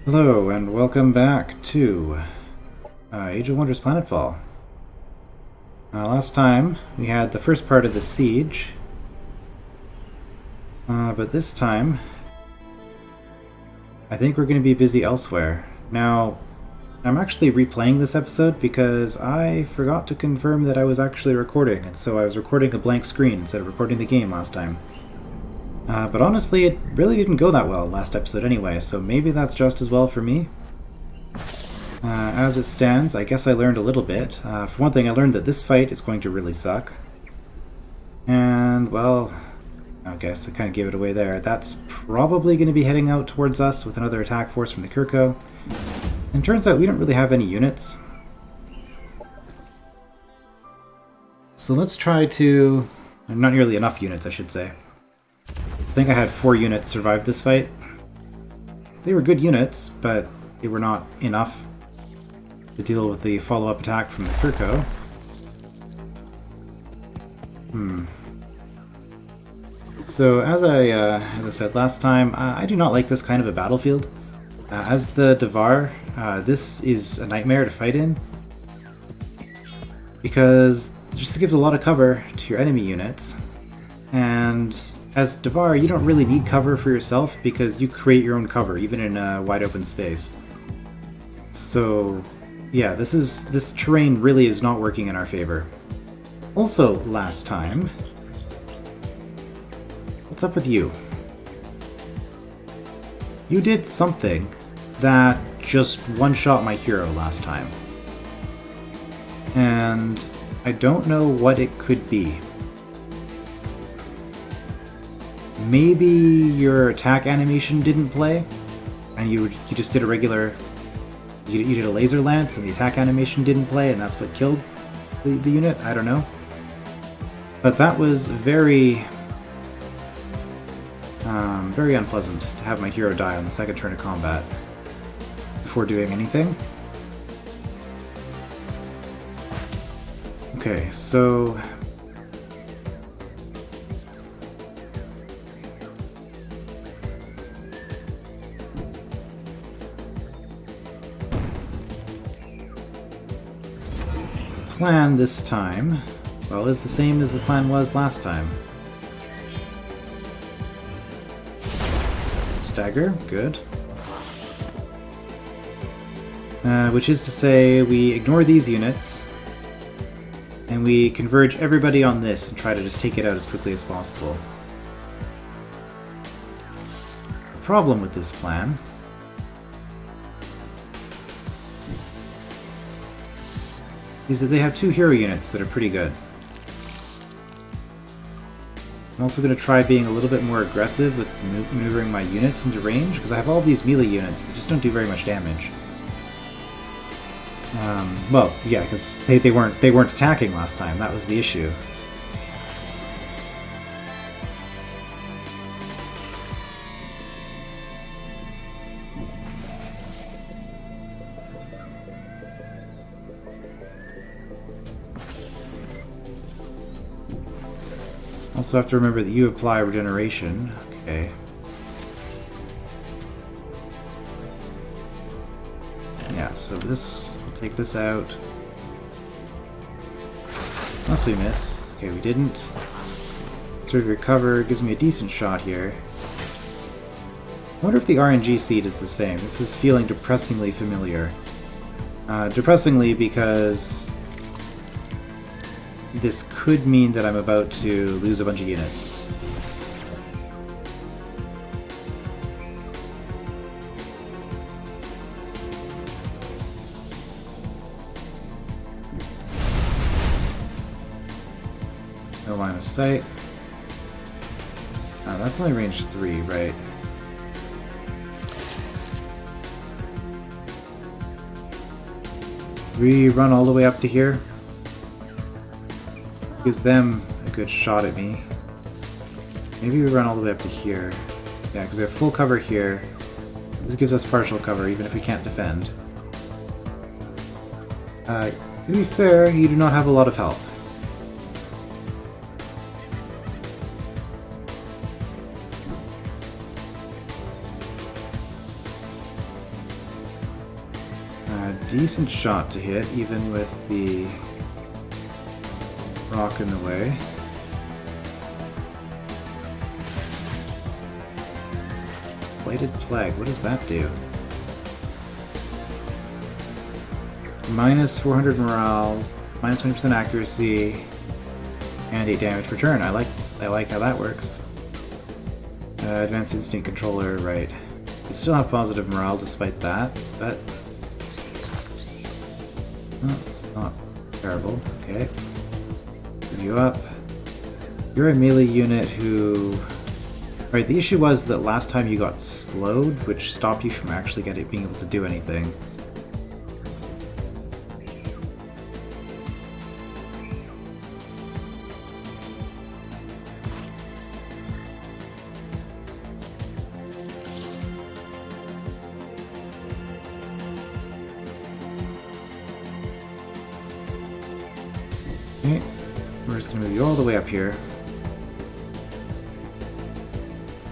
Hello, and welcome back to Age of Wonders Planetfall. Last time, we had the first part of the siege, but this time, I think we're going to be busy elsewhere. Now, I'm actually replaying this episode because I forgot to confirm that I was actually recording, and so I was recording a blank screen instead of recording the game last time. But honestly, it really didn't go that well last episode anyway, so maybe that's just as well for me. As it stands, I guess I learned a little bit. For one thing, I learned that this fight is going to really suck. And, well, I guess I kind of gave it away there. That's probably going to be heading out towards us with another attack force from the Kirko. And turns out we don't really have any units. So let's try to... not nearly enough units, I should say. I think I had 4 units survive this fight. They were good units, but they were not enough to deal with the follow-up attack from the Kirko. So as I said last time, I do not like this kind of a battlefield. As the Dvar, this is a nightmare to fight in because it just gives a lot of cover to your enemy units, and as Dvar, you don't really need cover for yourself because you create your own cover, even in a wide open space. So, yeah, this terrain really is not working in our favor. Also, last time... what's up with you? You did something that just one-shot my hero last time. And I don't know what it could be. Maybe your attack animation didn't play, and you just did a regular... You did a laser lance, and the attack animation didn't play, and that's what killed the unit? I don't know. But that was very... very unpleasant to have my hero die on the second turn of combat before doing anything. Okay, so... plan this time, well, is the same as the plan was last time. Stagger, good. Which is to say, we ignore these units, and we converge everybody on this and try to just take it out as quickly as possible. The problem with this plan is that they have 2 hero units that are pretty good. I'm also going to try being a little bit more aggressive with maneuvering my units into range, because I have all these melee units that just don't do very much damage. Well, yeah, because they weren't attacking last time, that was the issue. Also have to remember that you apply regeneration. Okay. Yeah, so this, we'll take this out. Unless we miss. Okay, we didn't. Sort of recover, gives me a decent shot here. I wonder if the RNG seed is the same. This is feeling depressingly familiar. Depressingly because this could mean that I'm about to lose a bunch of units. No line of sight. That's only range 3, right? We run all the way up to here. Gives them a good shot at me. Maybe we run all the way up to here. Yeah, because we have full cover here. This gives us partial cover, even if we can't defend. To be fair, you do not have a lot of help. decent shot to hit, even with the rock in the way. Blighted Plague, what does that do? Minus 400 morale, minus 20% accuracy, and 8 damage per turn. I like how that works. Advanced Instinct Controller, right. You still have positive morale despite that, but... Oh, it's not terrible. Okay. Move you up. You're a melee unit who... Right, the issue was that last time you got slowed, which stopped you from actually being able to do anything. Okay, we're just going to move you all the way up here.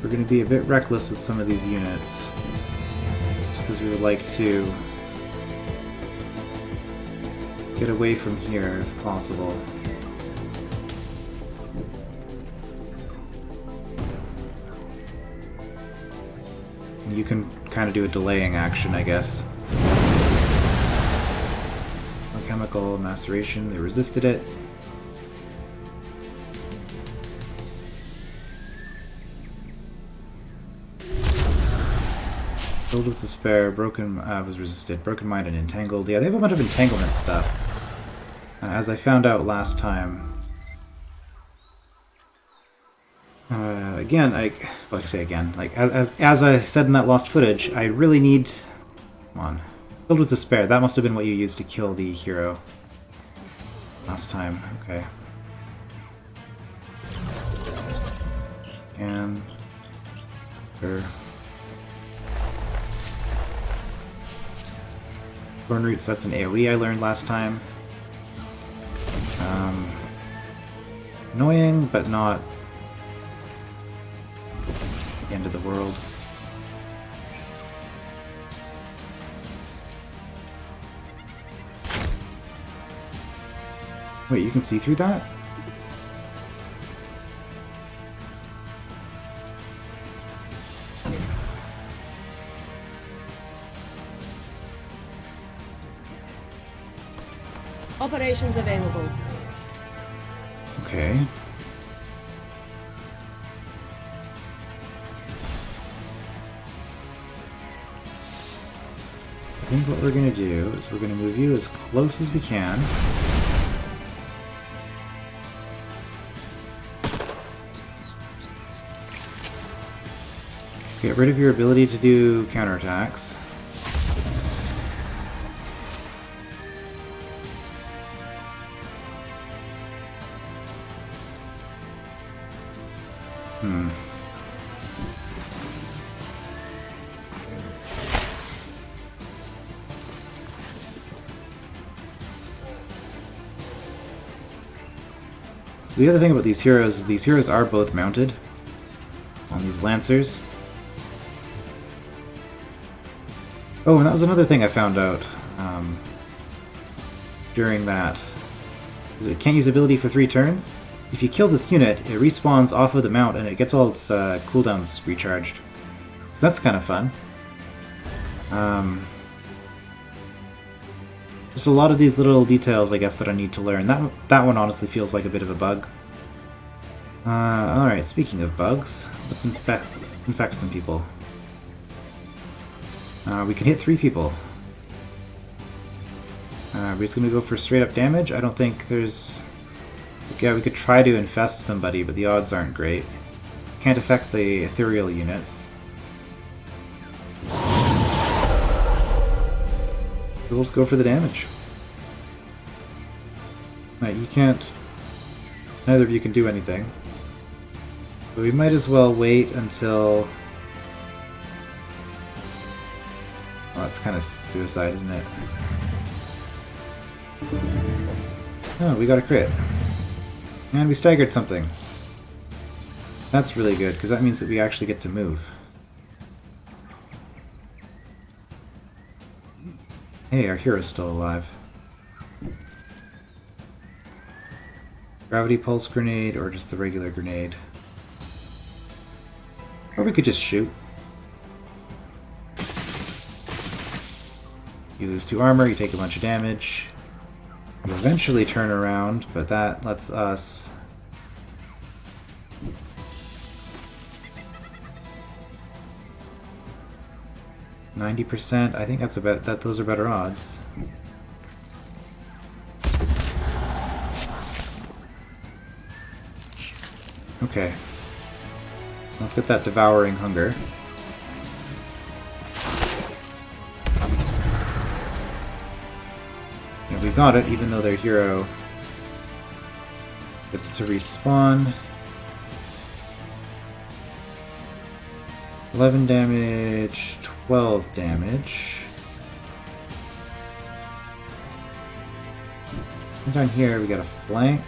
We're going to be a bit reckless with some of these units, just because we would like to get away from here if possible. You can kind of do a delaying action, I guess. Chemical maceration, they resisted it. Filled with despair, broken was resisted, broken mind and entangled. Yeah, they have a bunch of entanglement stuff. As I found out last time. Again, well, I say again, like as I said in that lost footage, I really need. Come on. Filled with despair. That must have been what you used to kill the hero last time. Okay. And Thorn Roots, that's an AoE I learned last time. Annoying, but not the end of the world. Wait, you can see through that? Operations available. Okay. I think what we're going to do is we're going to move you as close as we can. Get rid of your ability to do counterattacks. So the other thing about these heroes is these heroes are both mounted on these lancers. Oh, and that was another thing I found out during that. Is it can't use ability for 3 turns? If you kill this unit, it respawns off of the mount and it gets all its cooldowns recharged. So that's kind of fun. Just a lot of these little details, I guess, that I need to learn. That one honestly feels like a bit of a bug. Alright, speaking of bugs, let's infect some people. We can hit 3 people. We're just gonna go for straight up damage. I don't think there's... Yeah, we could try to infest somebody, but the odds aren't great. Can't affect the ethereal units. We'll just go for the damage. Right, you can't... Neither of you can do anything. But we might as well wait until... Well, that's kind of suicide, isn't it? Oh, we got a crit. And we staggered something. That's really good, because that means that we actually get to move. Hey, our hero's still alive. Gravity pulse grenade or just the regular grenade? Or we could just shoot. You lose 2 armor, you take a bunch of damage. You eventually turn around, but that lets us... %. I think that's about that. Those are better odds. Okay. Let's get that devouring hunger. And we got it, even though their hero gets to respawn. 11 damage, 12 damage. And down here we got a flank.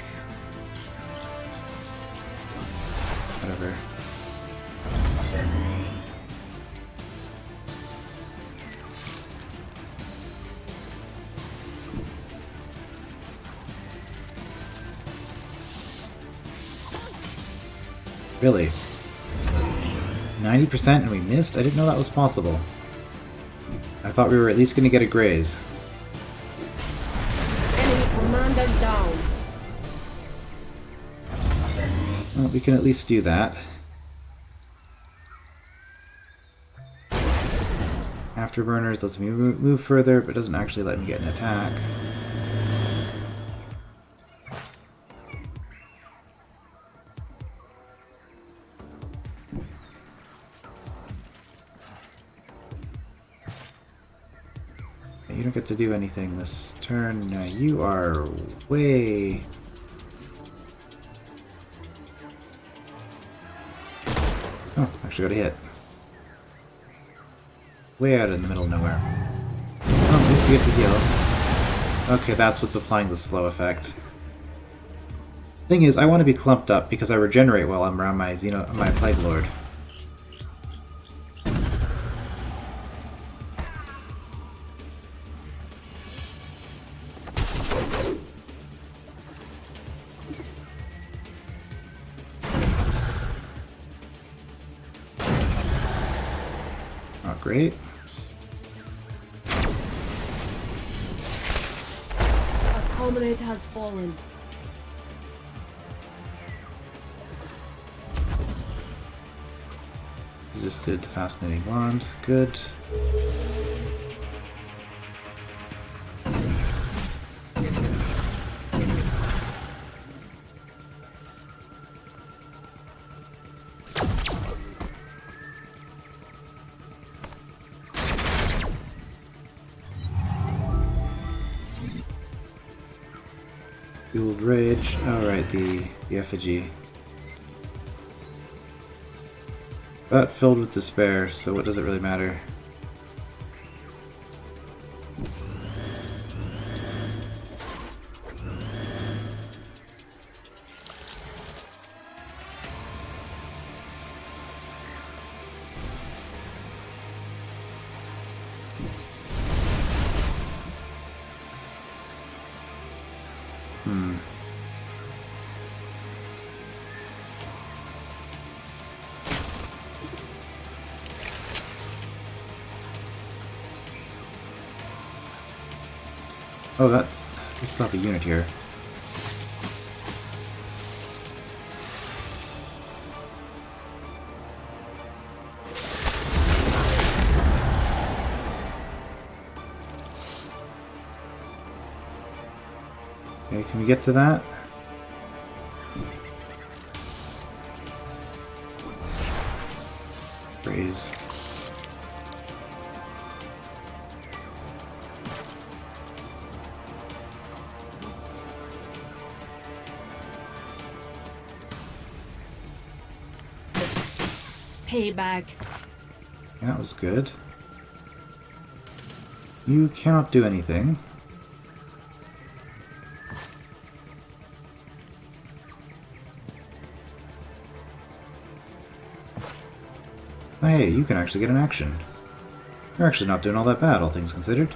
Whatever. Really? 90% and we missed? I didn't know that was possible. I thought we were at least going to get a graze. Enemy commander down. Well, we can at least do that. Afterburners lets me move further, but doesn't actually let me get an attack. You don't get to do anything this turn. You are way... Oh, actually got a hit. Way out in the middle of nowhere. Oh, at least we get to heal. Okay, that's what's applying the slow effect. Thing is, I want to be clumped up because I regenerate while I'm around my my Plague Lord. Great. A comrade has fallen. Resisted the fascinating wand. Good. Fueled Rage. Alright, the effigy. But filled with despair, so what does it really matter? Oh, that's not the unit here. Okay, can we get to that? Praise. Payback. That was good. You cannot do anything. Oh, hey, you can actually get an action. You're actually not doing all that bad, all things considered.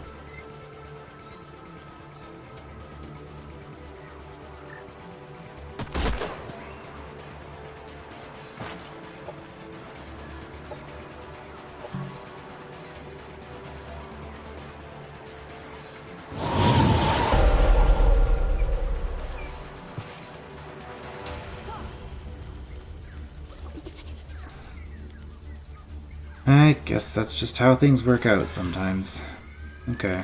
I guess that's just how things work out sometimes. Okay.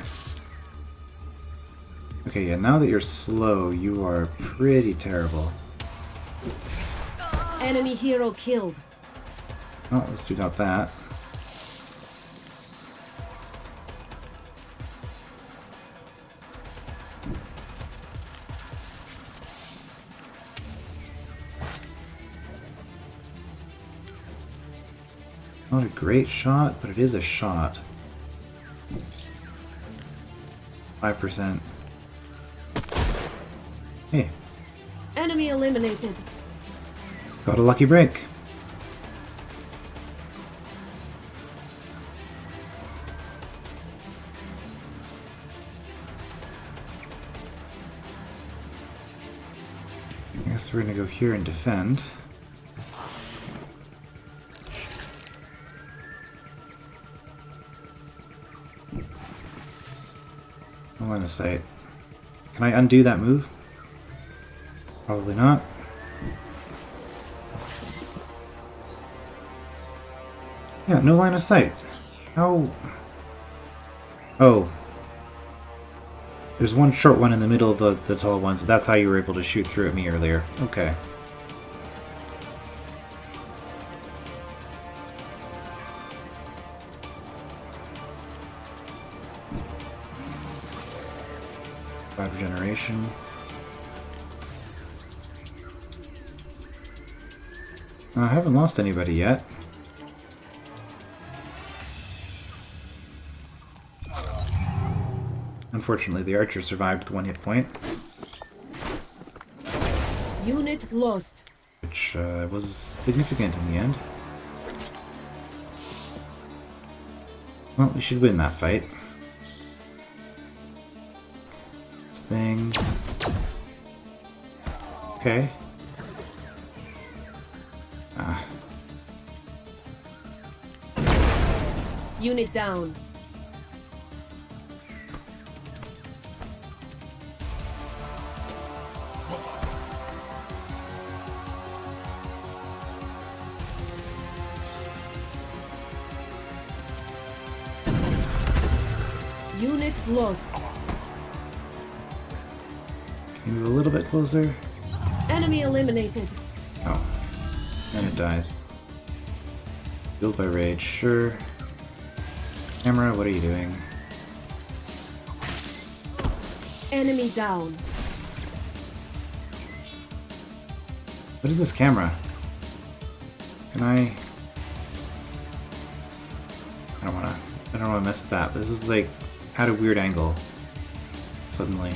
Okay, yeah, now that you're slow, you are pretty terrible. Enemy hero killed. Oh, let's do not that. Not a great shot, but it is a shot. 5%. Hey, Enemy eliminated. got a lucky break. I guess we're gonna go here and defend. No line of sight. Can I undo that move? Probably not. Yeah, no line of sight. How? Oh. There's one short one in the middle of the tall ones. That's how you were able to shoot through at me earlier. Okay. Regeneration. I haven't lost anybody yet. Unfortunately, the archer survived with 1 hit point. Unit lost. Which was significant in the end. Well, we should win that fight. This thing... Okay. Ah. Unit down. Unit lost. Can you move a little bit closer? Enemy eliminated. Oh. And it dies. Fueled by rage, sure. Camera, what are you doing? Enemy down. What is this camera? Can I don't wanna mess with that. This is like at a weird angle. Suddenly.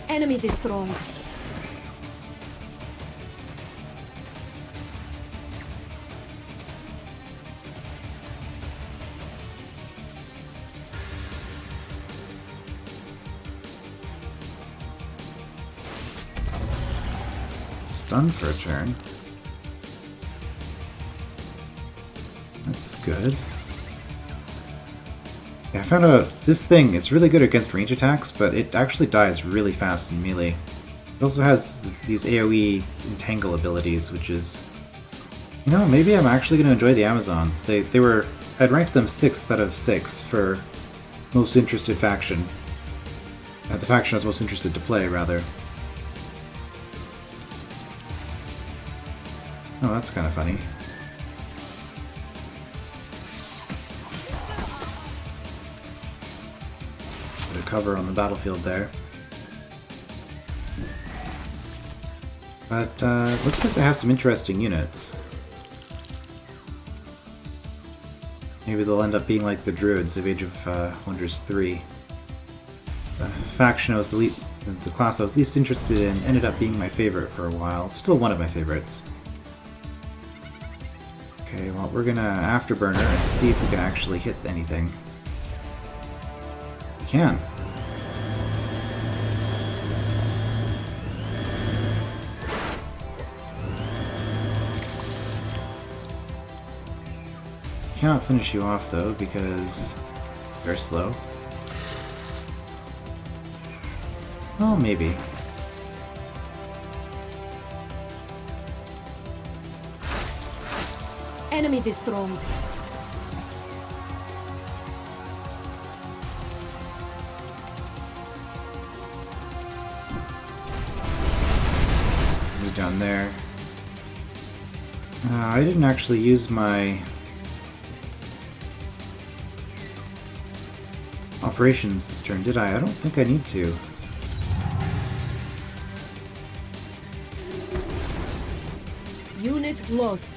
Enemy destroyed. Stunned for a turn. That's good. Yeah, I found out this thing, it's really good against range attacks, but it actually dies really fast in melee. It also has these AoE entangle abilities, which is... You know, maybe I'm actually going to enjoy the Amazons. They were... I'd ranked them 6th out of 6 for most interested faction. The faction I was most interested to play, rather. Oh, that's kind of funny. Bit of cover on the battlefield there. But, looks like it has some interesting units. Maybe they'll end up being like the Druids of Age of Wonders 3. The faction I was the class I was least interested in ended up being my favorite for a while. Still one of my favorites. Okay, well, we're gonna Afterburner and see if we can actually hit anything. We can. Cannot finish you off though because they're slow. Oh, maybe. Enemy destroyed. Me down there. I didn't actually use my operations this turn, did I? I don't think I need to. Unit lost.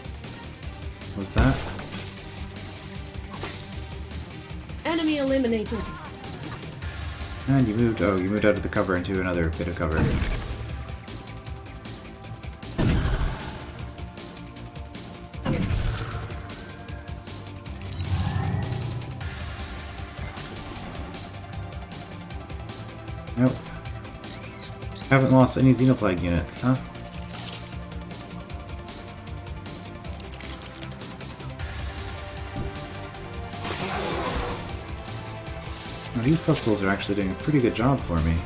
What was that? Enemy eliminated. And you moved out of the cover into another bit of cover. Nope. Haven't lost any Xenoplague units, huh? Now, these pistols are actually doing a pretty good job for me.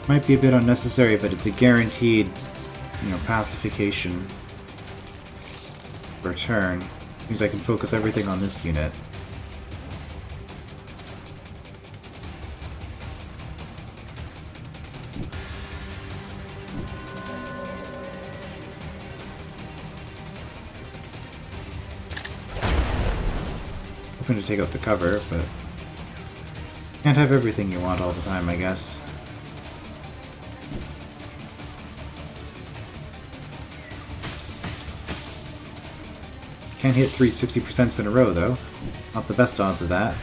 Might be a bit unnecessary, but it's a guaranteed, pacification per turn. Means I can focus everything on this unit. Hoping to take out the cover, but can't have everything you want all the time, I guess. Can't hit 360% in a row, though. Not the best odds of that.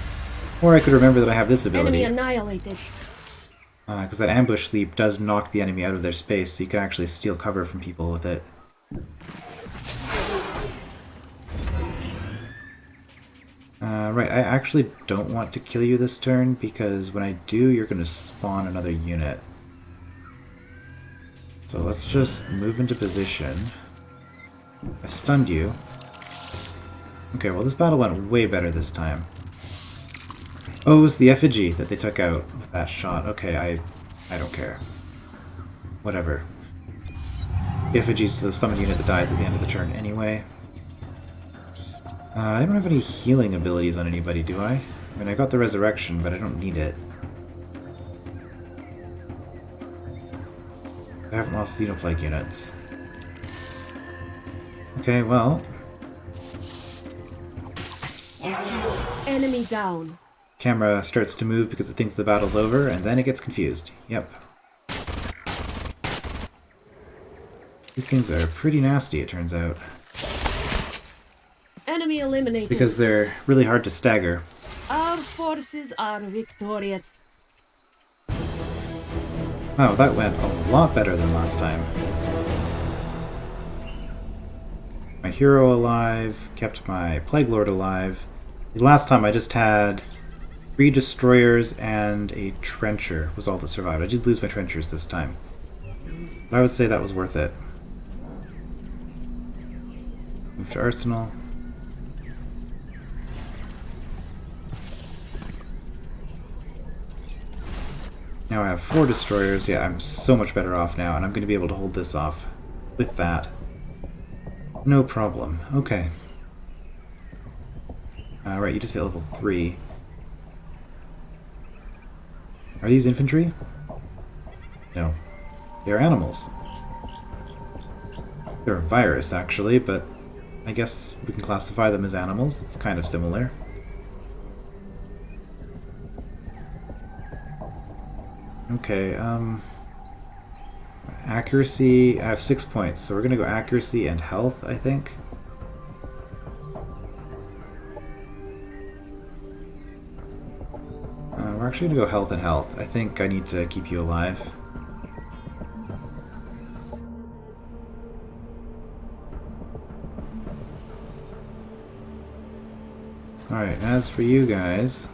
Or I could remember that I have this ability. Enemy annihilated. Because that ambush leap does knock the enemy out of their space, so you can actually steal cover from people with it. Right, I actually don't want to kill you this turn, because when I do, you're going to spawn another unit. So let's just move into position. I've stunned you. Okay, well this battle went way better this time. Oh, it was the effigy that they took out with that shot. Okay, I don't care. Whatever. The effigy's just a summon unit that dies at the end of the turn anyway. I don't have any healing abilities on anybody, do I? I mean, I got the resurrection, but I don't need it. I haven't lost Xenoplague units. Okay, well... Enemy down. Camera starts to move because it thinks the battle's over, and then it gets confused. Yep. These things are pretty nasty, it turns out. Enemy eliminated. Because they're really hard to stagger. Our forces are victorious. Wow, that went a lot better than last time. My hero alive, kept my Plague Lord alive. The last time I just had 3 destroyers and a trencher was all that survived. I did lose my trenchers this time. But I would say that was worth it. Move to Arsenal. Now I have 4 destroyers. Yeah, I'm so much better off now, and I'm going to be able to hold this off with that. No problem. Okay. Right, you just hit level 3. Are these infantry? No. They're animals. They're a virus, actually, but I guess we can classify them as animals. It's kind of similar. Okay, accuracy, I have 6 points, so we're gonna go accuracy and health, I think. We're actually gonna go health and health. I think I need to keep you alive. Alright, as for you guys...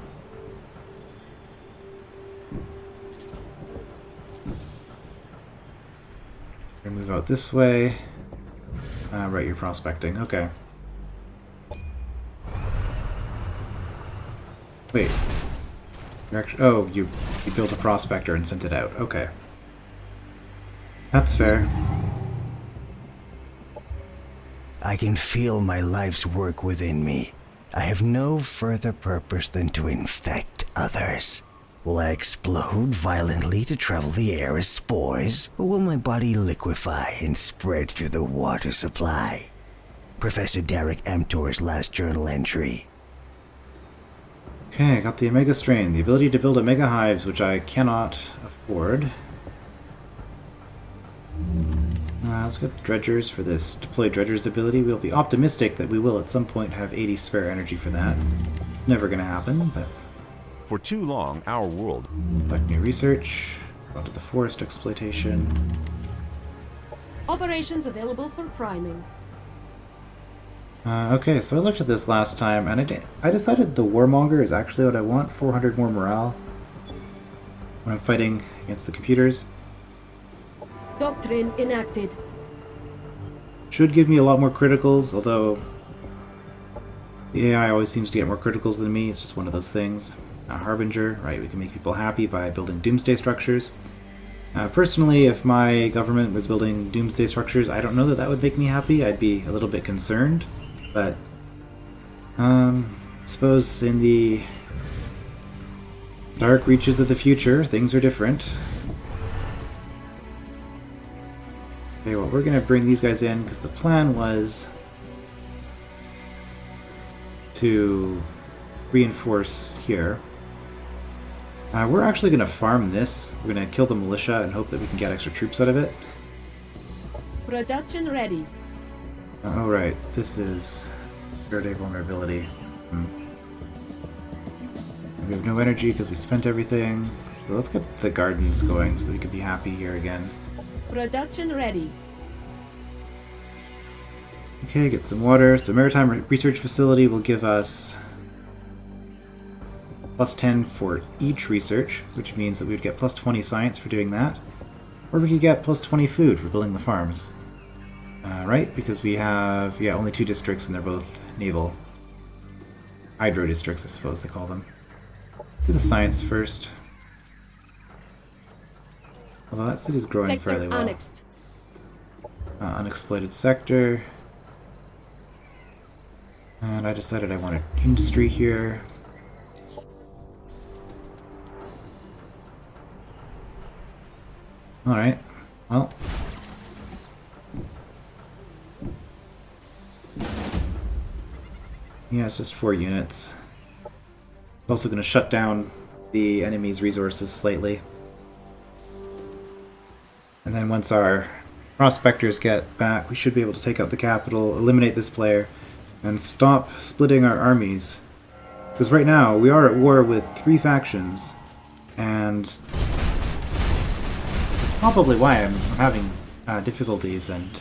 we're gonna move out this way. Right, you're prospecting. Okay. Wait. You're actually, oh, you built a prospector and sent it out. Okay. That's fair. I can feel my life's work within me. I have no further purpose than to infect others. Will I explode violently to travel the air as spores, or will my body liquefy and spread through the water supply? Professor Derek Amtor's last journal entry. Okay, I got the Omega Strain. The ability to build Omega Hives, which I cannot afford. Let's get the Dredgers for this Deploy Dredgers ability. We'll be optimistic that we will at some point have 80 spare energy for that. Never gonna happen, but... For too long, our world... Select new research. Go to the forest exploitation. Operations available for priming. Okay, so I looked at this last time, and I decided the Warmonger is actually what I want. 400 more morale when I'm fighting against the computers. Doctrine enacted. Should give me a lot more criticals, although the AI always seems to get more criticals than me. It's just one of those things. Harbinger, right, we can make people happy by building doomsday structures. Personally, if my government was building doomsday structures, I don't know that that would make me happy. I'd be a little bit concerned, but I suppose in the dark reaches of the future, things are different. Okay, well, we're going to bring these guys in because the plan was to reinforce here. We're actually going to farm this. We're going to kill the militia and hope that we can get extra troops out of it. Production ready. Oh, right. This is Verde Vulnerability. We have no energy because we spent everything. So let's get the gardens going so we can be happy here again. Production ready. Okay, get some water. So Maritime Research Facility will give us plus 10 for each research, which means that we'd get plus 20 science for doing that. Or we could get plus 20 food for building the farms. Right? Because we have, yeah, only 2 districts and they're both naval. Hydro districts, I suppose they call them. Do the science first. Although that city's growing Sector fairly well. annexed. Unexploited sector. And I decided I wanted industry here. Alright, well. Yeah, it's just 4 units. It's also going to shut down the enemy's resources slightly. And then once our prospectors get back, we should be able to take out the capital, eliminate this player, and stop splitting our armies. Because right now, we are at war with 3 factions, and it's probably why I'm having difficulties, and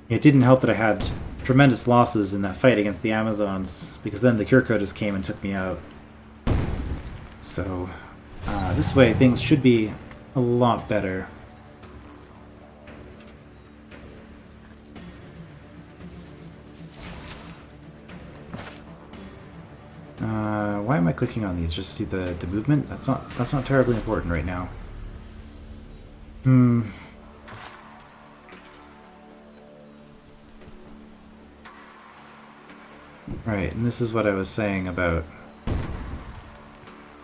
it didn't help that I had tremendous losses in that fight against the Amazons, because then the Kirkotas came and took me out. So, this way things should be a lot better. Why am I clicking on these? Just to see the movement? That's not terribly important right now. Right, and this is what I was saying about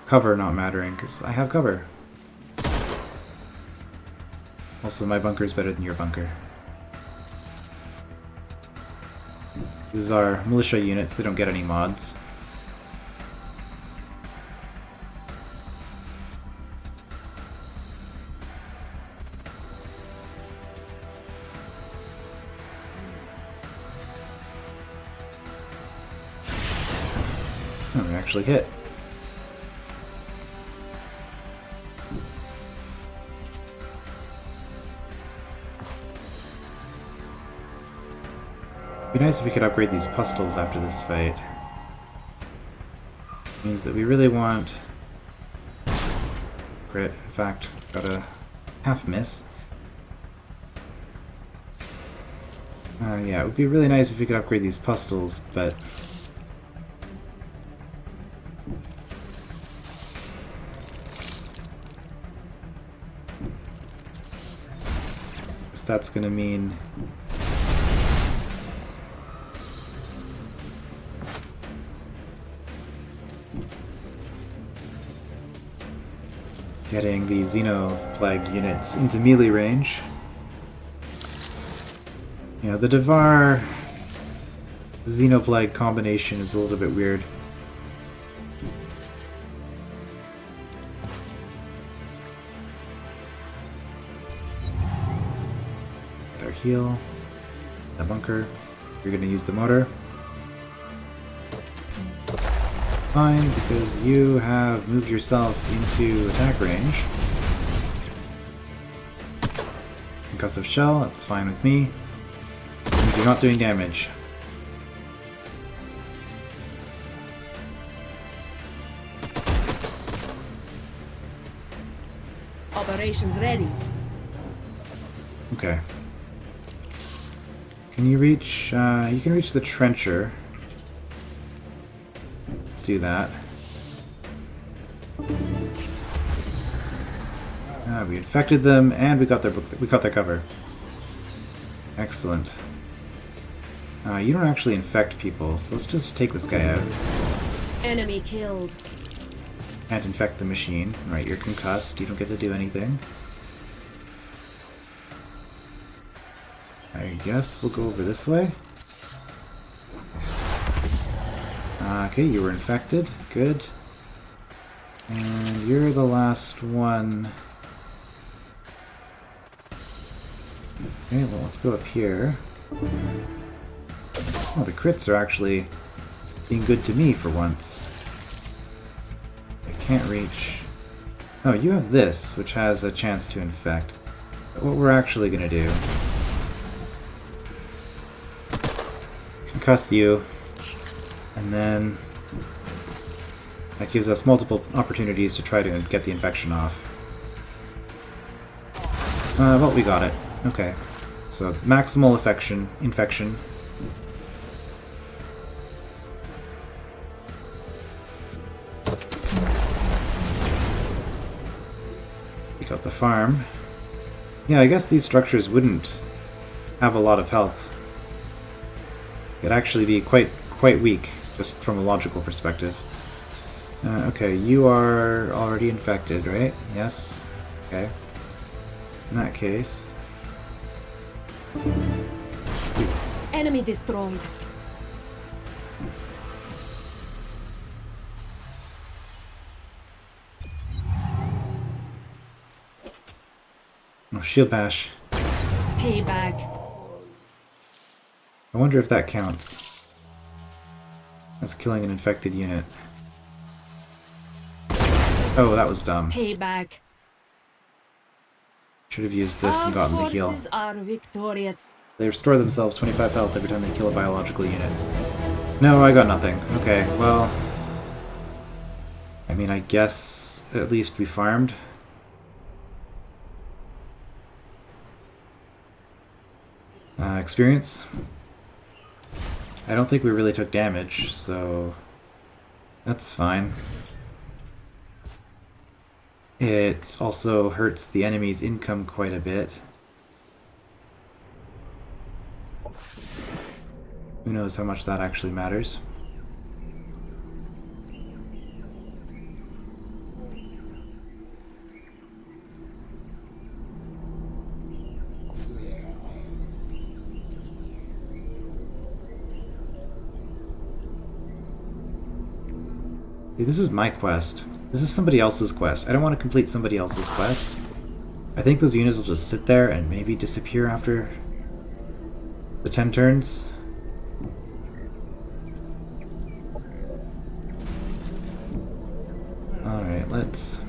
cover not mattering, because I have cover. Also, my bunker is better than your bunker. This is our militia units, they don't get any mods. Oh, we actually hit. It'd be nice if we could upgrade these pustles after this fight. Means that we really want crit. In fact, got a half miss. Yeah, it would be really nice if we could upgrade these pustles, but guess that's gonna mean getting the Xenoplague units into melee range. You know, the Dvar Xenoplague combination is a little bit weird. Get our heal. The bunker. You're gonna use the motor. Fine, because you have moved yourself into attack range. Concussive shell, that's fine with me. Means you're not doing damage. Operations ready. Okay. Can you reach, you can reach the trencher. Let's do that. We infected them, and we got their cover. Excellent. You don't actually infect people, so let's just take this guy out. Enemy killed. Can't infect the machine. Right, you're concussed, you don't get to do anything. I guess we'll go over this way. Okay, you were infected. Good. And you're the last one. Okay, well, let's go up here. Oh, the crits are actually being good to me for once. I can't reach... Oh, you have this, which has a chance to infect. But what we're actually going to do... concuss you, and then that gives us multiple opportunities to try to get the infection off. Well, we got it. Okay. So, maximal infection. We got the farm. Yeah, I guess these structures wouldn't have a lot of health. It'd actually be quite weak, just from a logical perspective. Okay, you are already infected, right? Yes. Okay. In that case... Enemy destroyed. Oh, shield bash. Payback. I wonder if that counts. That's killing an infected unit. Oh, that was dumb. Payback. Should have used this and gotten the heal. Our forces are victorious. They restore themselves 25 health every time they kill a biological unit. No, I got nothing. Okay, well... I mean, I guess at least we farmed. Experience. I don't think we really took damage, so... that's fine. It also hurts the enemy's income quite a bit. Who knows how much that actually matters. See, this is my quest. This is somebody else's quest. I don't want to complete somebody else's quest. I think those units will just sit there and maybe disappear after the 10 turns. Alright, let's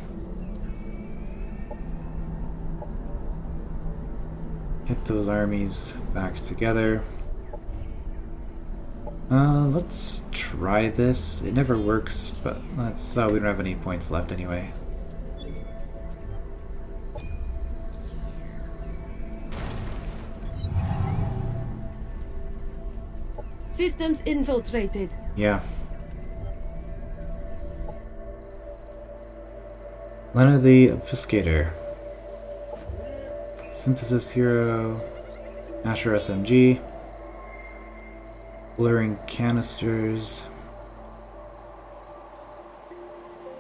get those armies back together. Let's try this. It never works, but let's, we don't have any points left anyway. Systems infiltrated. Yeah. Lena the Obfuscator. Synthesis Hero. Asher SMG. Blurring Canisters.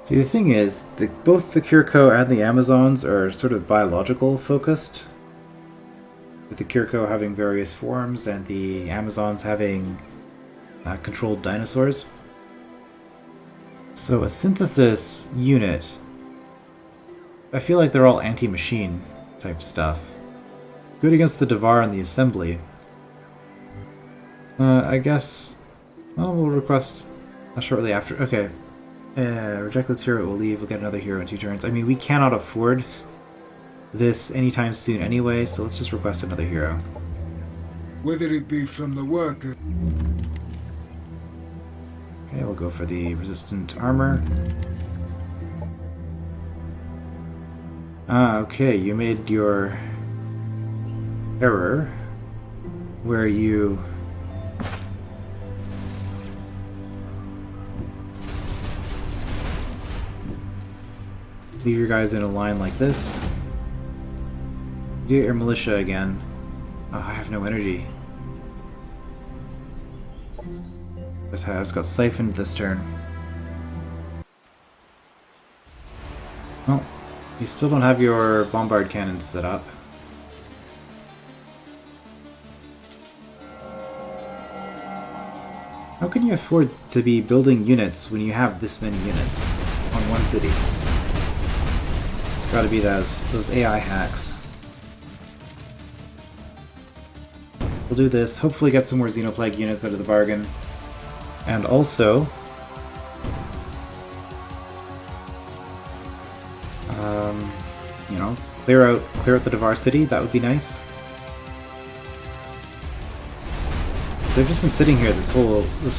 See, the thing is, both the Kiriko and the Amazons are sort of biological focused. With the Kiriko having various forms and the Amazons having controlled dinosaurs. So a synthesis unit, I feel like they're all anti-machine type stuff. Good against the Dvar and the assembly. I guess, well, we'll request shortly after. Okay. Reject this hero, we'll leave, we'll get another hero in 2 turns. I mean, we cannot afford this anytime soon anyway, so let's just request another hero. Whether it be from the worker. Okay, we'll go for the resistant armor. Okay, you made your error where you leave your guys in a line like this. You get your militia again. Oh, I have no energy. This house got siphoned this turn. Oh, you still don't have your bombard cannons set up. How can you afford to be building units when you have this many units on one city? It's gotta be those AI hacks. We'll do this, hopefully get some more Xenoplague units out of the bargain. And also, you know, clear out the Dvar city, that would be nice. So they've just been sitting here this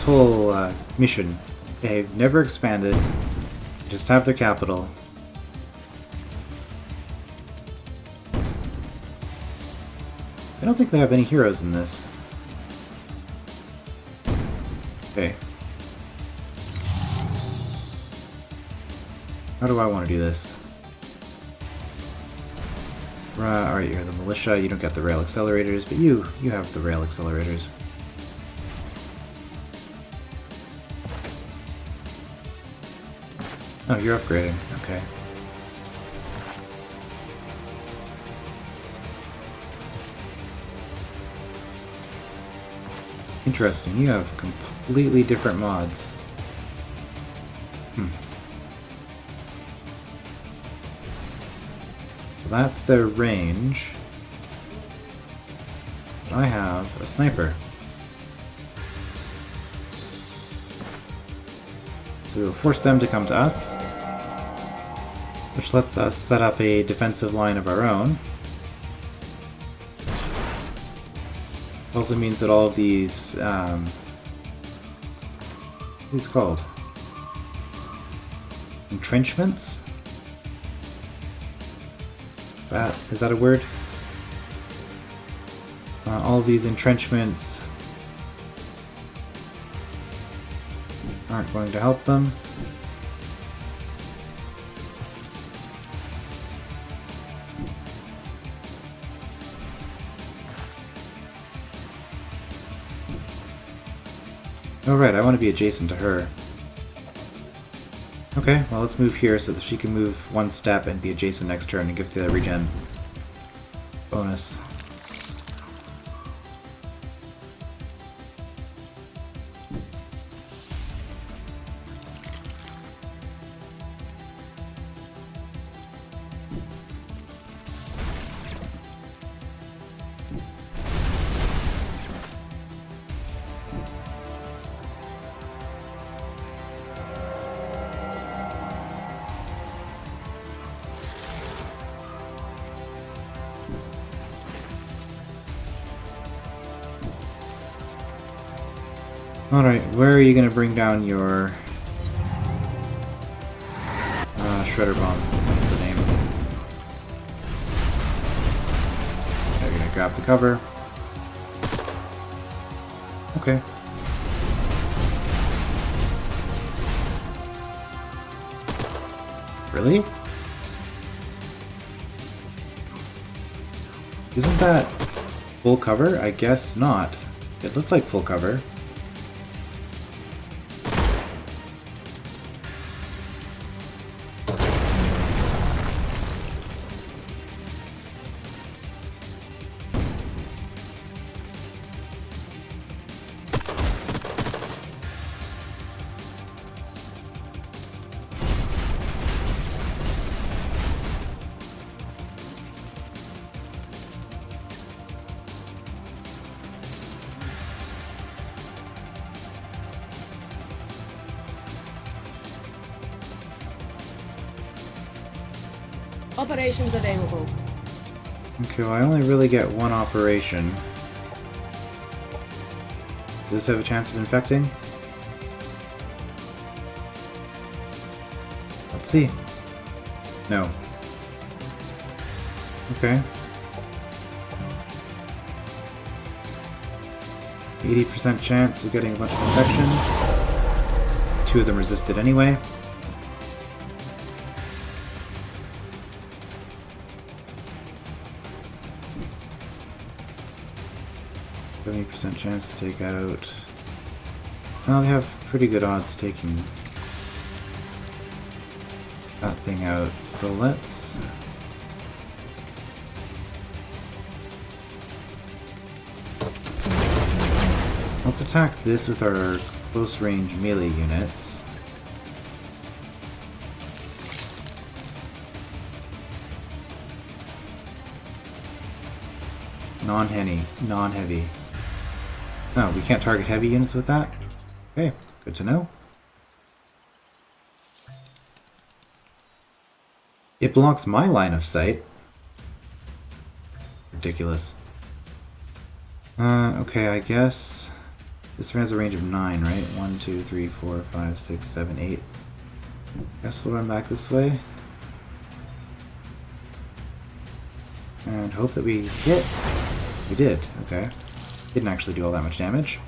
whole mission. They've never expanded, they just have their capital. I don't think they have any heroes in this. Okay. How do I want to do this? Alright, you're the militia, you don't get the rail accelerators, but you have the rail accelerators. Oh, you're upgrading, okay. Interesting, you have completely different mods. That's their range. I have a sniper. So we'll force them to come to us, which lets us set up a defensive line of our own. Also means that all of these, what's called? Entrenchments? Is that a word? All of these entrenchments aren't going to help them. Oh right, I want to be adjacent to her. Okay, well let's move here so that she can move one step and be adjacent next turn and give the regen bonus. Alright, where are you going to bring down your Shredder Bomb? That's the name. I'm going to grab the cover. Okay. Really? Isn't that full cover? I guess not. It looked like full cover. Operations available. Okay, well I only really get one operation. Does this have a chance of infecting? Let's see. No. Okay. 80% chance of getting a bunch of infections. 2 of them resisted anyway. %, chance to take out. Well, they have pretty good odds of taking that thing out, so let's attack this with our close range melee units. Non-heavy. Oh, we can't target heavy units with that? Okay, good to know. It blocks my line of sight. Ridiculous. Okay, I guess this has a range of 9, right? 1, 2, 3, 4, 5, 6, 7, 8. Guess we'll run back this way. And hope that we hit. We did, okay. Didn't actually do all that much damage.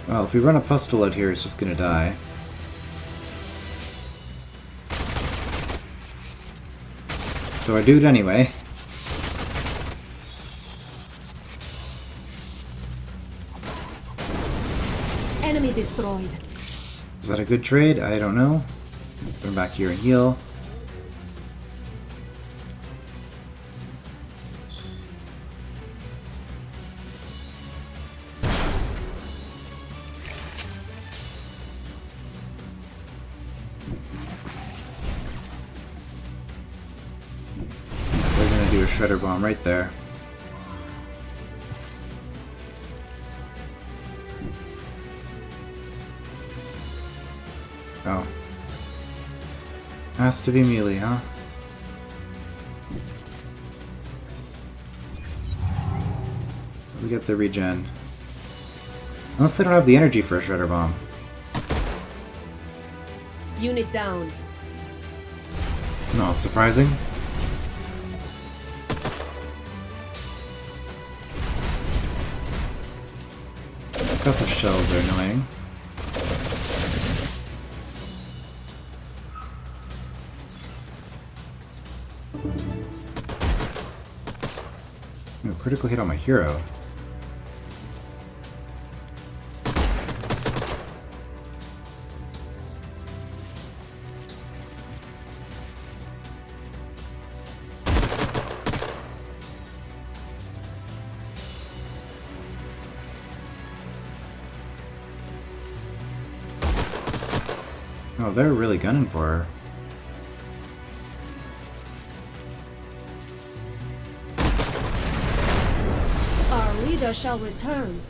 Well, if we run a pustule out here, it's just gonna die. So I do it anyway. Enemy destroyed. Is that a good trade? I don't know. Come back here and heal. They're gonna do a shredder bomb right there. Oh. Has to be melee, huh? We get the regen. Unless they don't have the energy for a shredder bomb. Unit down. Not surprising. Concussive shells are annoying. Ooh, critical hit on my hero. Oh, they're really gunning for her. Our leader shall return.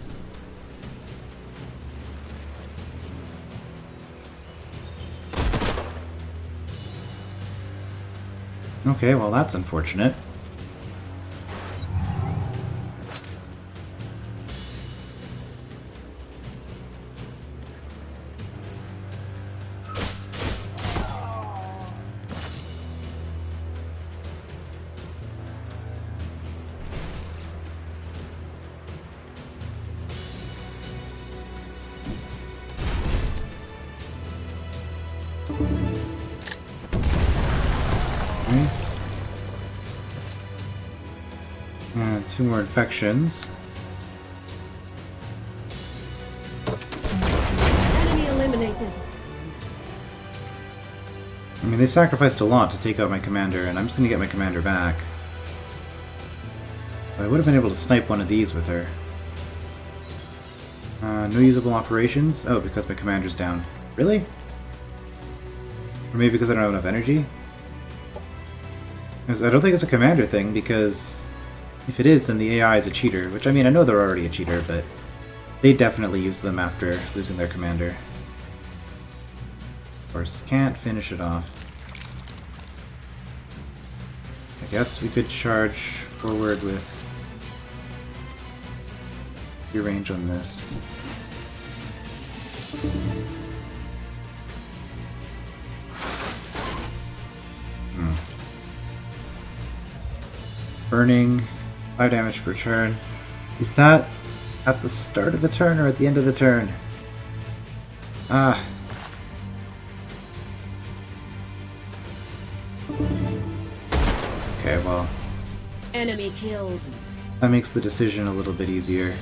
Okay, well that's unfortunate. Nice. And 2 more infections. Enemy eliminated. I mean, they sacrificed a lot to take out my commander, and I'm just gonna get my commander back. But I would have been able to snipe one of these with her. No usable operations? Oh, because my commander's down. Really? Or maybe because I don't have enough energy? Because I don't think it's a commander thing, because if it is, then the AI is a cheater. Which, I mean, I know they're already a cheater, but they definitely use them after losing their commander. Of course, can't finish it off. I guess we could charge forward with your range on this. Burning, 5 damage per turn. Is that at the start of the turn or at the end of the turn? Ah. Okay, well, Enemy killed. that makes the decision a little bit easier.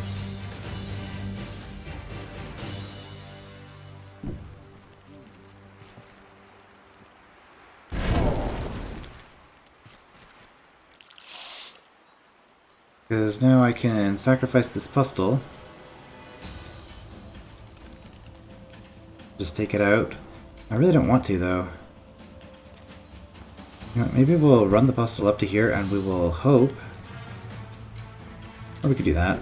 Because now I can sacrifice this Pustle. Just take it out. I really don't want to, though. You know, maybe we'll run the Pustle up to here and we will hope. Or we could do that.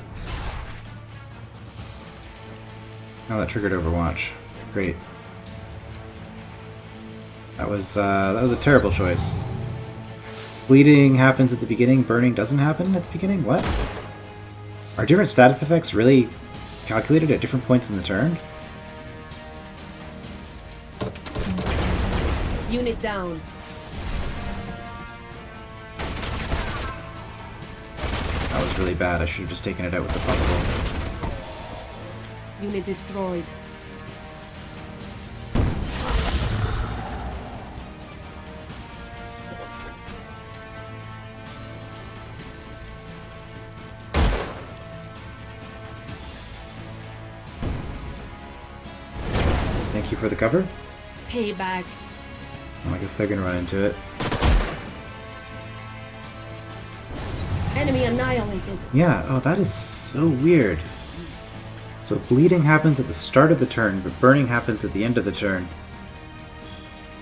Oh, that triggered Overwatch. Great. That was a terrible choice. Bleeding happens at the beginning, burning doesn't happen at the beginning? What? Are different status effects really calculated at different points in the turn? Unit down. That was really bad. I should have just taken it out with the Pustle. Unit destroyed. Thank you for the cover. Payback. Well, I guess they're gonna run into it. Enemy annihilated. Yeah, oh, that is so weird. So bleeding happens at the start of the turn, but burning happens at the end of the turn.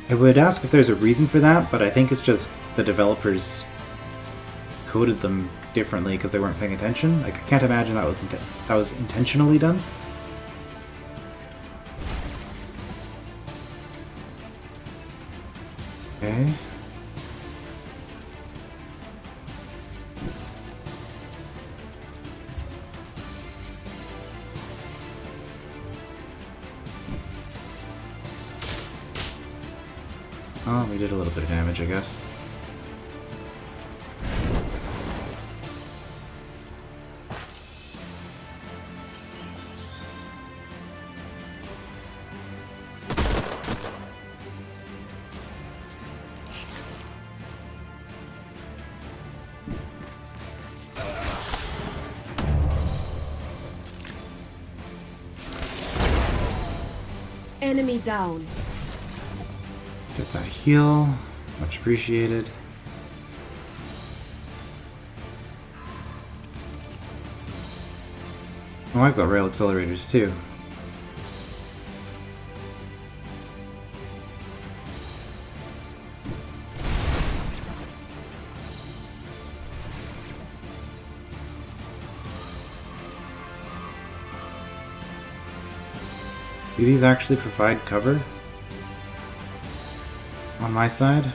I would ask if there's a reason for that, but I think it's just the developers coded them differently because they weren't paying attention. Like, I can't imagine that was intentionally done. Okay. Oh, we did a little bit of damage, I guess. Enemy down. Get that heal. Much appreciated. Oh, I've got rail accelerators too. Do these actually provide cover? On my side?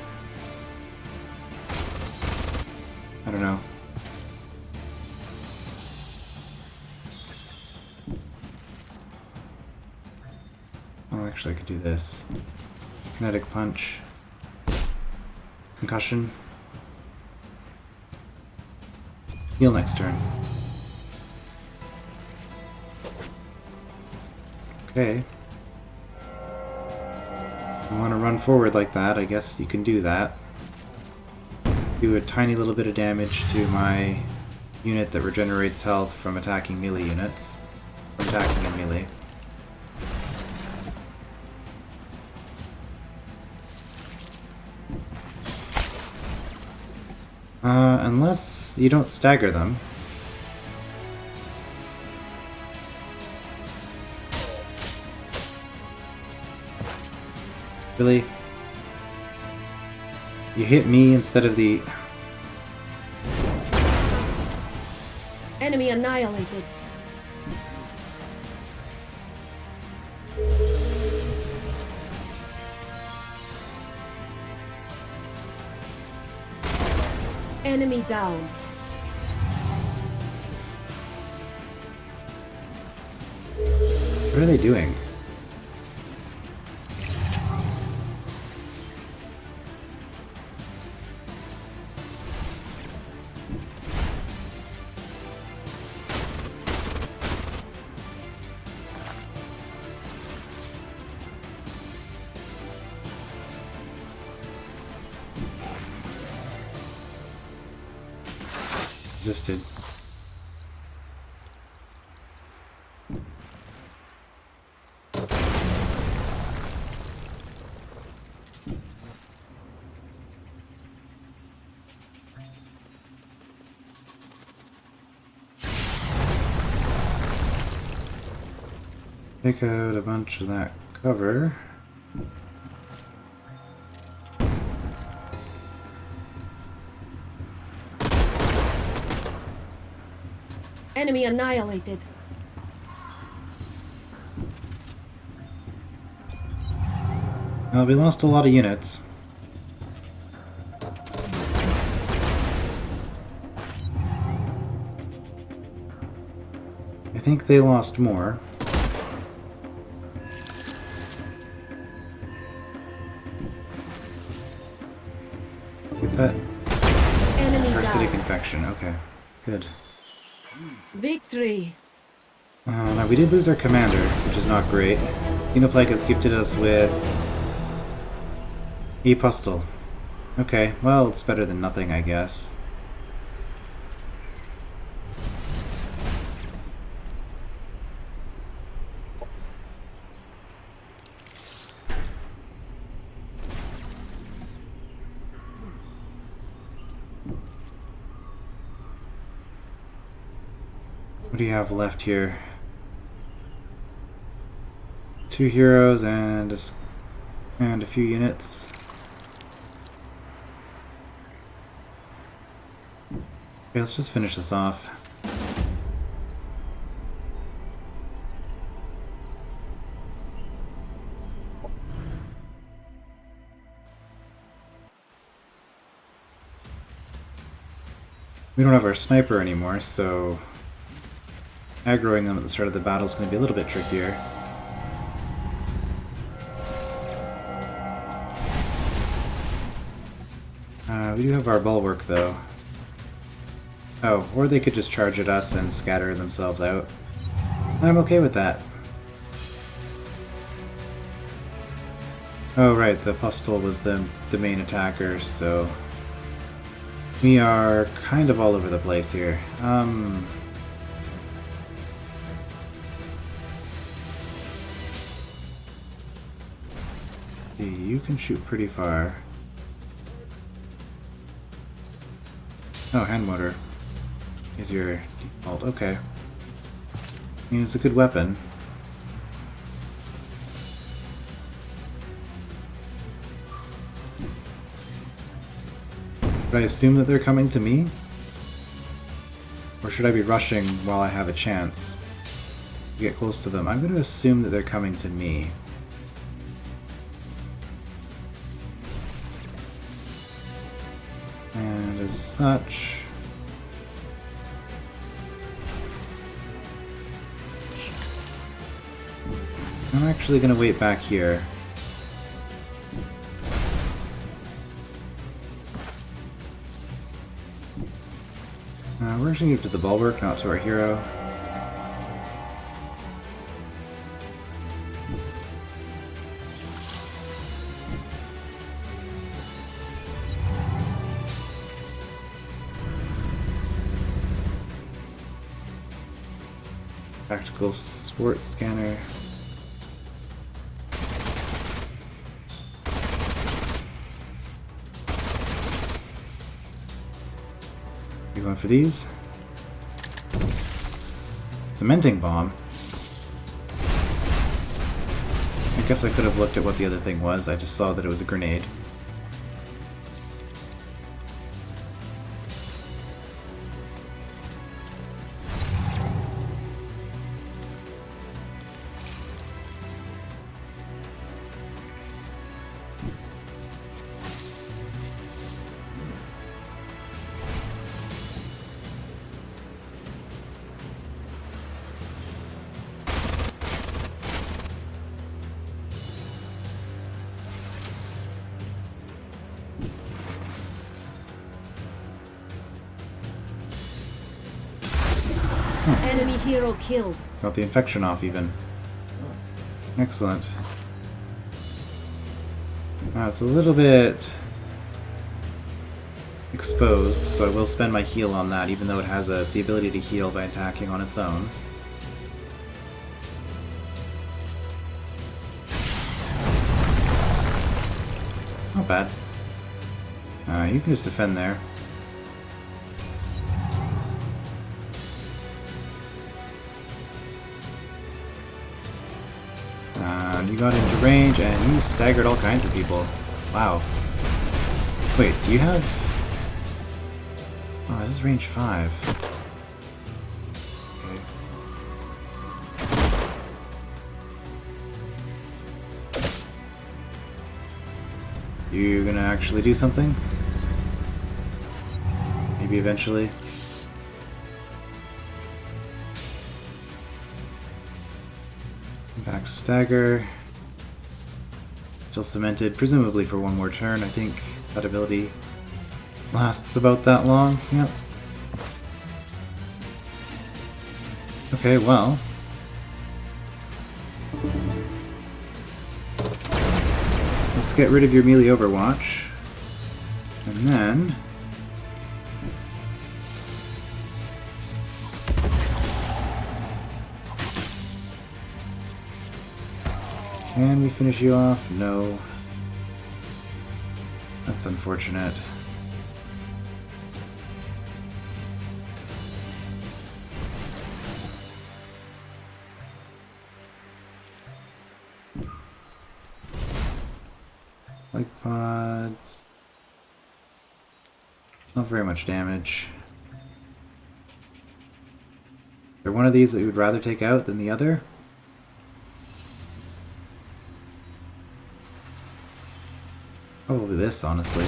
Actually, I could do this. Kinetic punch. Concussion. Heal next turn. Okay. I want to run forward like that, I guess you can do that. Do a tiny little bit of damage to my unit that regenerates health from attacking melee units. From attacking in melee. Unless you don't stagger them. Really? You hit me instead of the... Enemy annihilated. Enemy down. What are they doing? Resisted. Take out a bunch of that cover. Enemy annihilated. Well, we lost a lot of units. I think they lost more. Get that Enemy parasitic down. infection. Okay, good. Victory. Now we did lose our commander, which is not great. Xenoplague has gifted us with a Pustle. Okay, well, it's better than nothing, I guess. What do you have left here? 2 heroes and a few units. Okay, let's just finish this off. We don't have our sniper anymore, so aggroing them at the start of the battle is going to be a little bit trickier. We do have our bulwark, though. Oh, or they could just charge at us and scatter themselves out. I'm okay with that. Oh right, the Pustle was the main attacker, so we are kind of all over the place here. You can shoot pretty far. Oh, hand motor is your default. Okay. I mean, it's a good weapon. Should I assume that they're coming to me? Or should I be rushing while I have a chance to get close to them? I'm going to assume that they're coming to me. And as such... I'm actually gonna wait back here. We're just gonna give it to the bulwark, not to our hero. Tactical sports scanner. You going for these? Cementing bomb. I guess I could have looked at what the other thing was. I just saw that it was a grenade. Enemy hero killed. Got the infection off even. Excellent. It's a little bit exposed, so I will spend my heal on that, even though it has the ability to heal by attacking on its own. Not bad. You can just defend there. You got into range and you staggered all kinds of people. Wow. Wait, do you have... Oh, this is range 5. Okay. You gonna actually do something? Maybe eventually? Back stagger. Still cemented, presumably for one more turn. I think that ability lasts about that long. Yep. Okay, well. Let's get rid of your melee overwatch. And then... Can we finish you off? No. That's unfortunate. Like pods. Not very much damage. Is there one of these that you would rather take out than the other? Probably this, honestly.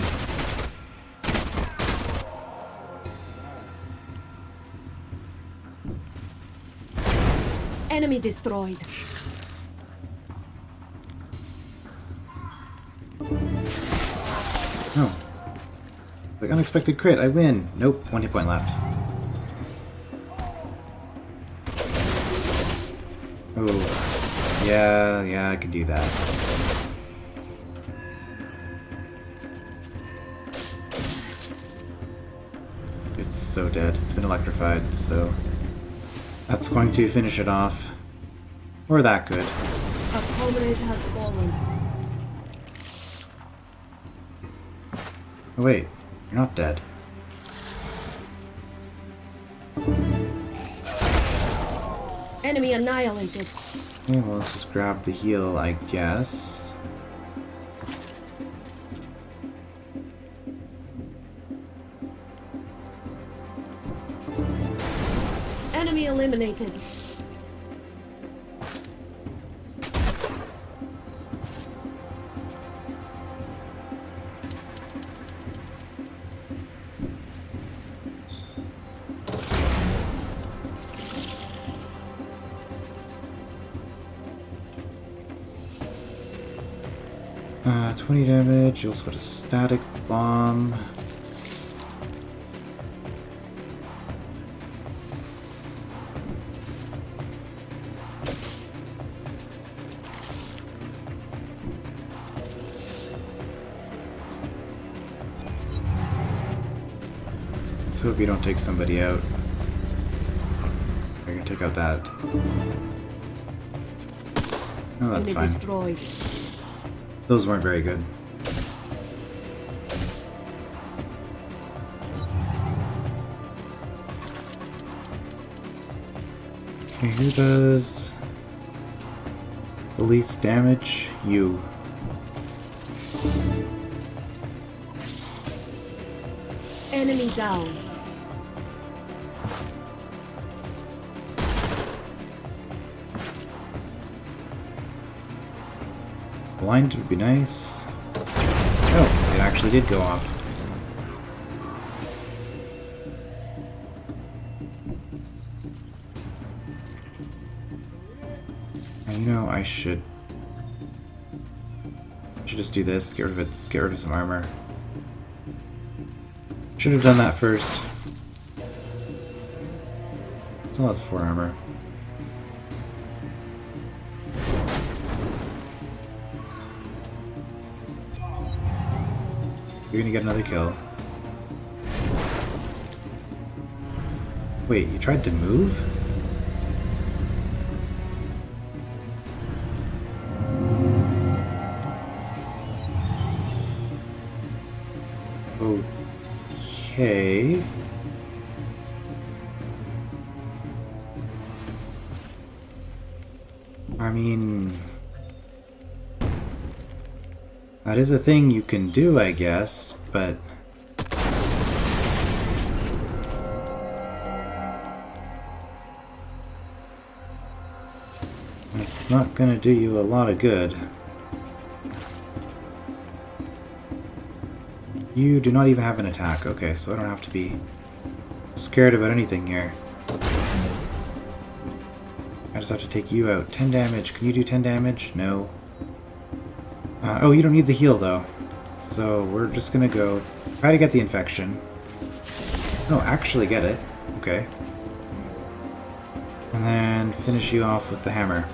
Enemy destroyed. Oh. Like unexpected crit, I win. Nope, 1 hit point left. Oh. Yeah, I could do that. It's so dead. It's been electrified, so that's going to finish it off. Or that could. A comrade has fallen. Oh wait, you're not dead. Enemy annihilated. Okay, well, let's just grab the heal, I guess. Enemy eliminated. 20 damage. You also got a static bomb. Let's hope you don't take somebody out. You're gonna take out that. Oh, that's Unit fine. destroyed. Those weren't very good. Okay, who does the least damage? You. Enemy down. Blind would be nice. Oh, it actually did go off. And you know, I should just do this, get rid of it, get rid of some armor. Should have done that first. Still has 4 armor. You're gonna get another kill. Wait, you tried to move? Okay. I mean, that is a thing you can do, I guess, but it's not gonna do you a lot of good. You do not even have an attack. Okay, so I don't have to be scared about anything here. I just have to take you out. 10 damage. Can you do 10 damage? No. Oh, you don't need the heal, though. So we're just gonna go try to get the infection. No, actually get it. Okay. And then finish you off with the hammer.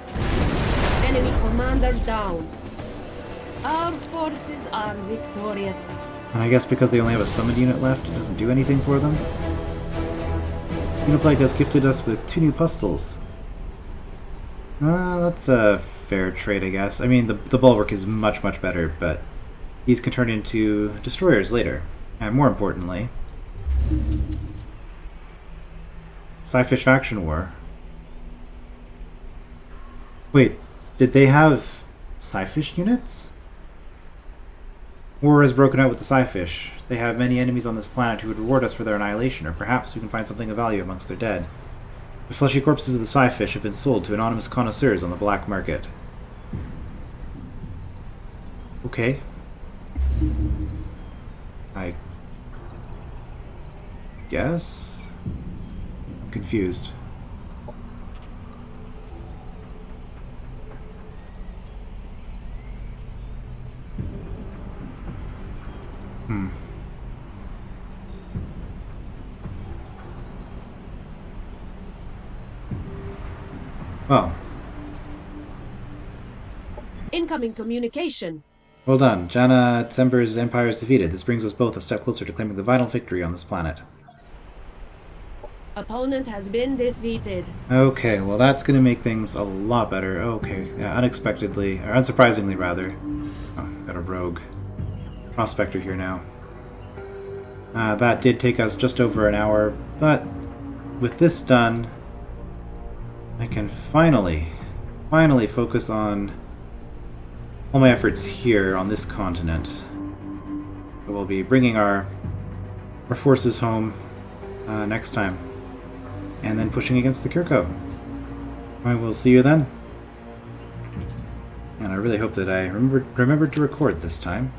Enemy commander down. Our forces are victorious. And I guess because they only have a summoned unit left, it doesn't do anything for them. Uniplague has gifted us with 2 new pustles. That's a fair trade, I guess. I mean, the bulwark is much, much better, but these can turn into destroyers later. And more importantly, Scyfish Faction War. Wait, did they have Scyfish units? War has broken out with the Scyfish. They have many enemies on this planet who would reward us for their annihilation, or perhaps we can find something of value amongst their dead. The fleshy corpses of the Scyfish have been sold to anonymous connoisseurs on the black market. Okay. I guess? I'm confused. Well, Incoming communication. well done. Jana Tsember's empire is defeated. This brings us both a step closer to claiming the vital victory on this planet. Opponent has been defeated. Okay, well that's going to make things a lot better. Okay, yeah, unexpectedly, or unsurprisingly rather. Oh, got a rogue prospector here now. That did take us just over an hour, but with this done, I can finally focus on all my efforts here on this continent. So we'll be bringing our forces home next time, and then pushing against the Kirko. I will see you then. And I really hope that I remembered to record this time.